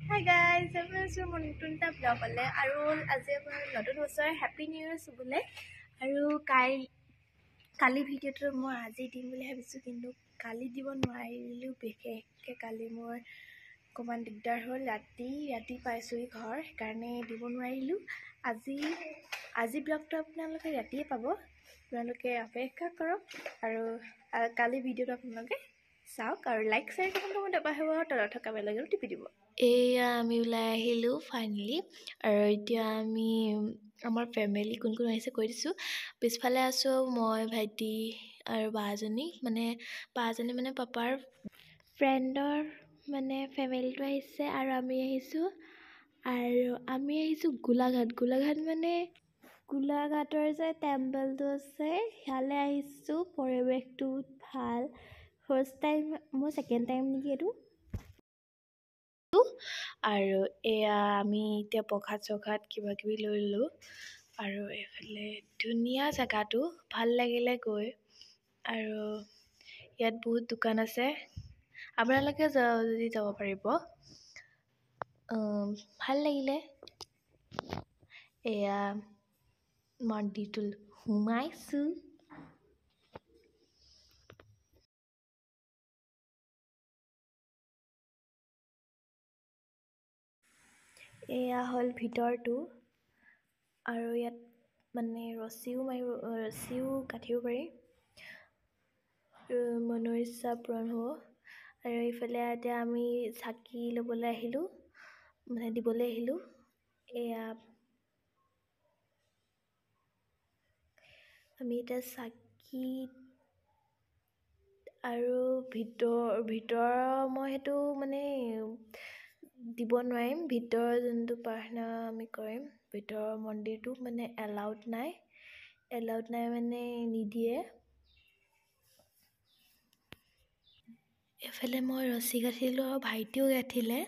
Hi guys, everyone মনটুনটা blog হলে আৰু আজি আমাৰ নতুন বছৰ হ্যাপি নিউ ইয়াৰ চুবলে আৰু কালি ভিডিঅ'টো মই আজি দিম বুলি ভাবিছোঁ কিন্তু কালি দিব নোৱাৰিলোঁ বিশেষকৈ কালি মোৰ অকণমান দিগদাৰ হ'ল ৰাতি পাইছোঁহি ঘৰ সেইকাৰণে দিব নোৱাৰিলোঁ আজি ব্লগটো আপোনালোকে ৰাতিয়ে পাব আপোনালোকে অপেক্ষা কৰক আৰু কালি ভিডিঅ'টো আপোনালোকে চাওক আৰু লাইক শ্বেয়াৰ কমেণ্ট দবাব তলত থকা বেল আইকনটো টিপি দিব এয়া আমি ওলাই আহিলোঁ ফাইনেলি আৰু এতিয়া আমি আমাৰ ফেমিলি কোন কোন আহিছে কৈ দিছোঁ পিছফালে আছোঁ মই ভাইটি আৰু বাজনী মানে পাপাৰ ফ্ৰেণ্ডৰ মানে ফেমিলিটো আহিছে আৰু আমি আহিছোঁ গোলাঘাট মানে গোলাঘাটৰ যে টেম্পলটো আছে সেয়ালৈ আহিছোঁ পৰিৱেশটো ভাল ফাৰ্ষ্ট টাইম মোৰ ছেকেণ্ড টাইম নেকি এইটো আৰু এয়া আমি এতিয়া প্ৰসাদ কিবা কিবি লৈ ল'লোঁ আৰু এইফালে ধুনীয়া জেগাটো ভাল লাগিলে গৈ আৰু ইয়াত বহুত দোকান আছে আপোনালোকে যদি যাব পাৰিব ভাল লাগিলে এয়া মন্দিৰটো সোমাইছোঁ এয়া হ'ল ভিতৰটো আৰু ইয়াত মানে ৰছীও কাটিব পাৰি মনৰ ইচ্ছা পূৰণ হ'ব আৰু এইফালে এতিয়া আমি চাকি দিবলৈ আহিলোঁ এয়া আমি এতিয়া চাকি আৰু ভিতৰ মই সেইটো মানে দিব নোৱাৰিম ভিতৰৰ যোনটো প্ৰাৰ্থনা আমি কৰিম ভিতৰৰ মন্দিৰটো মানে এলাউড নাই মানে নিদিয়ে এফালে মই ৰছী গাঁঠিলোঁ আৰু ভাইটিও গাঁঠিলে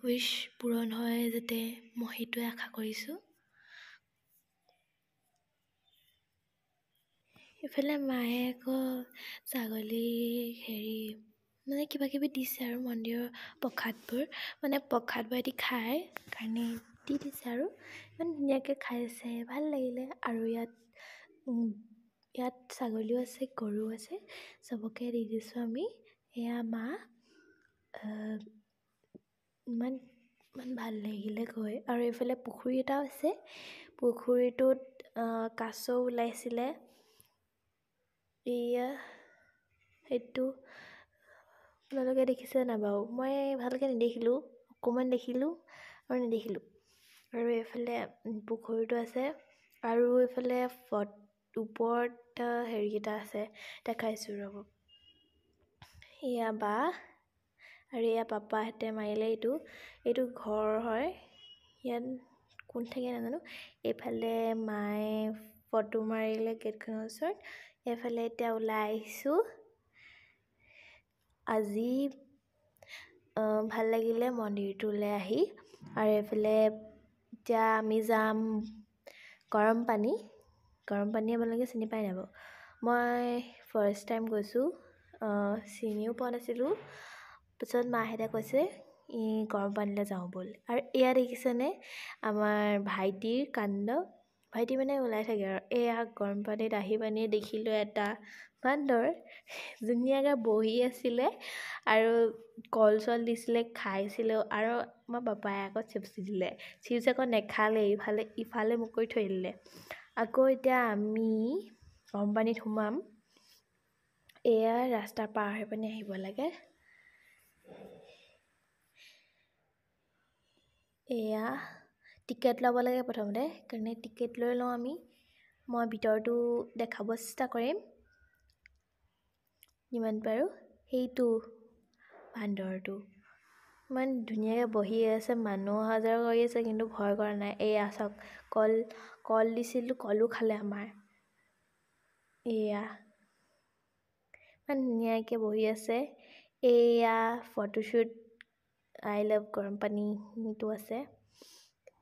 উইচ পূৰণ হয় যাতে মই সেইটোৱে আশা কৰিছোঁ এইফালে মায়ে আকৌ ছাগলী মানে কিবা কিবি দিছে আৰু মন্দিৰৰ প্ৰসাদবোৰ এটি খায় কাৰণে দি দিছে আৰু ইমান ধুনীয়াকৈ খাই আছে ভাল লাগিলে আৰু ইয়াত ছাগলীও আছে গৰু আছে চবকে দি দিছোঁ আমি এয়া মা ইমান ভাল লাগিলে গৈ আৰু এইফালে পুখুৰী এটাও আছে পুখুৰীটোত কাছ ওলাইছিলে এয়া সেইটো আপোনালোকে দেখিছে নাই বাৰু মই ভালকৈ নেদেখিলোঁ অকণমান দেখিলোঁ আৰু এইফালে পুখুৰীটো আছে আৰু এইফালে ওপৰত হেৰিকেইটা আছে দেখাইছোঁ ৰ'ব এয়া বা আৰু এয়া পাপাহঁতে মাৰিলে এইটো ঘৰ হয় ইয়াত কোন থাকে নাজানো এইফালে মায়ে ফটো মাৰিলে গেটখনৰ ওচৰত এইফালে এতিয়া ওলাই আহিছোঁ আজি ভাল লাগিলে মন্দিৰটোলৈ আহি আৰু এইফালে এতিয়া আমি যাম গৰম পানী আপোনালোকে চিনি পাই নাই বাৰু মই ফাৰ্ষ্ট টাইম গৈছোঁ চিনিও পোৱা নাছিলোঁ পিছত মাহঁতে কৈছে গৰম পানীলৈ যাওঁ ব'ল আৰু এয়া দেখিছেনে আমাৰ ভাইটিৰ কাণ্ড ভাইটি মানে ওলাই থাকে আৰু এয়া গৰম পানীত আহি পানীয়ে দেখিলোঁ এটা বান্দৰ ধুনীয়াকৈ বহি আছিলে আৰু কল চল দিছিলে খাইছিলোঁ আৰু আমাৰ পাপাই আকৌ চিপছ দিলে চিপছ আকৌ নেখালে ইফালে মোক কৰি থৈ দিলে আকৌ এতিয়া আমি গৰম পানীত সোমাম এয়া ৰাস্তা পাৰ হৈ পিনে আহিব লাগে এয়া টিকেট ল'ব লাগে প্ৰথমতে কাৰণে টিকেট লৈ লওঁ মই ভিতৰটো দেখাব চেষ্টা কৰিম যিমান পাৰোঁ সেইটো বান্দৰটো ইমান ধুনীয়াকৈ বহি আছে মানুহ অহা যোৱা কৰি আছে কিন্তু ভয় কৰা নাই এয়া চাওক কল দিছিলোঁ কলো খালে আমাৰ এয়া ইমান ধুনীয়াকৈ বহি আছে এয়া ফটোশ্বুট আই লাভ গৰম পানীটো আছে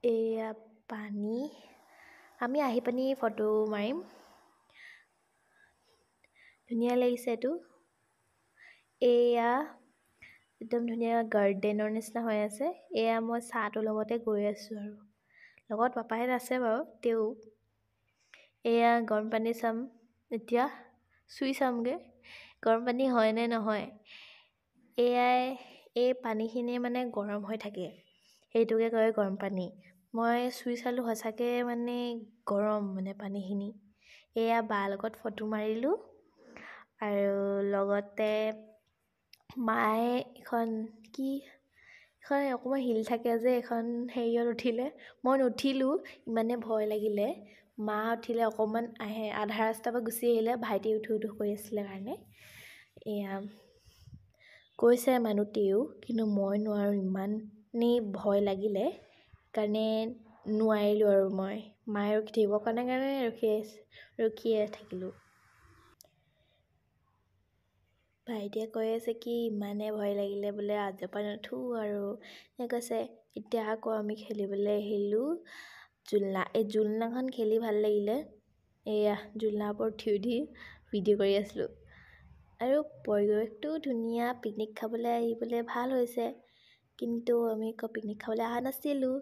এয়া পানী আমি আহি পানি ফটো মাৰিম ধুনীয়া লাগিছে এইটো এয়া একদম ধুনীয়া গাৰ্ডেনৰ নিচিনা হৈ আছে। এয়া মই চাহটোৰ লগতে গৈ আছোঁ আৰু লগত পাপাহেঁত আছে বাৰু। তেওঁ এয়া গৰম পানী চাম, এতিয়া চুই চামগৈ গৰম পানী হয় নে নহয়। এই পানীখিনি মানে গৰম হৈ থাকে, সেইটোকে কয় গৰম পানী। মই চুই চালোঁ, সঁচাকৈ মানে গৰম মানে পানীখিনি। এয়া বাৰ লগত ফটো মাৰিলোঁ আৰু লগতে মায়ে এখন অকণমান শিল থাকে যে, এখন হেৰিয়ত উঠিলে। মই নুঠিলোঁ, ইমানে ভয় লাগিলে। মা উঠিলে, অকণমান আধা ৰাস্তাৰ পৰা গুচি আহিলে, ভাইটি উঠো কৰি আছিলে কাৰণে। এয়া কৈছে মানুহটিও, কিন্তু মই নোৱাৰোঁ, ইমানেই ভয় লাগিলে কাৰণে নোৱাৰিলোঁ আৰু মই। মায়ে ৰখি থাকিবৰ কাৰণে ৰখিয়ে থাকিলোঁ। ভাইটিয়ে কৈ আছে কি ইমানে ভয় লাগিলে বোলে, আজিৰ পৰা নুঠো আৰু কৈছে। এতিয়া আকৌ আমি খেলিবলৈ আহিলোঁ জোলনা। এই জোলনাখন খেলি ভাল লাগিলে। এয়া জোলনাৰ ওপৰত উঠি ভিডিঅ' কৰি আছিলোঁ। আৰু পৰিৱেশটো ধুনীয়া, পিকনিক খাবলৈ আহিবলৈ ভাল হৈছে। কিন্তু আমি আকৌ পিকনিক খাবলৈ অহা নাছিলোঁ।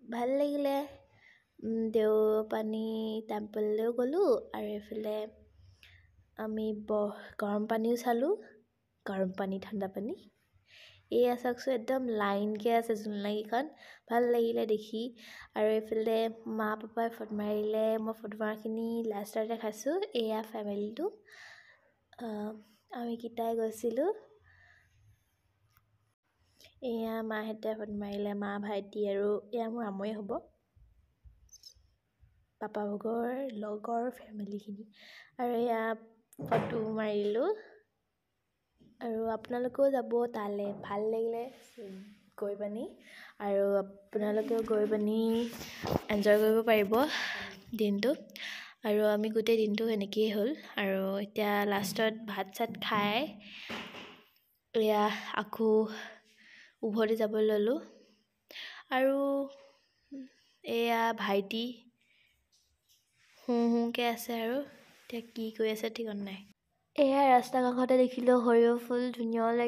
ভাল লাগিলে। দেওপানী টেম্পললৈও গ'লোঁ আৰু এইফালে আমি গৰম পানীও চালোঁ, গৰম পানী ঠাণ্ডা পানী। এয়া চাওকচোন, একদম লাইনকৈ আছে জোলনাকেইখন, ভাল লাগিলে দেখি। আৰু এইফালে মা পাপাই ফটো মাৰিলে, মই ফটো মৰাখিনি লাষ্টত দেখাইছোঁ। এয়া ফেমিলিটো, আমি কেইটাই গৈছিলোঁ। এয়া মাহঁতে ফটো মাৰিলে, মা ভাইটি আৰু এয়া মোৰ আমৈ হ'ব, পাপাভাগৰ লগৰ ফেমিলিখিনি। আৰু এয়া ফটো মাৰিলোঁ। আৰু আপোনালোকেও যাব তালৈ, ভাল লাগিলে গৈ পানি। আৰু আপোনালোকেও গৈ পানি এনজয় কৰিব পাৰিব দিনটো। আৰু আমি গোটেই দিনটো এনেকৈয়ে হ'ল। আৰু এতিয়া লাষ্টত ভাত চাত খাই এয়া আকৌ উভতি যাবলৈ ল'লোঁ। আৰু এয়া ভাইটি হুঁকৈ আছে, আৰু এতিয়া কি কৰি আছে ঠিকনা নাই। এয়া ৰাস্তা কাষতে দেখিলোঁ সৰিয়হ ফুল, ধুনীয়াও লাগে।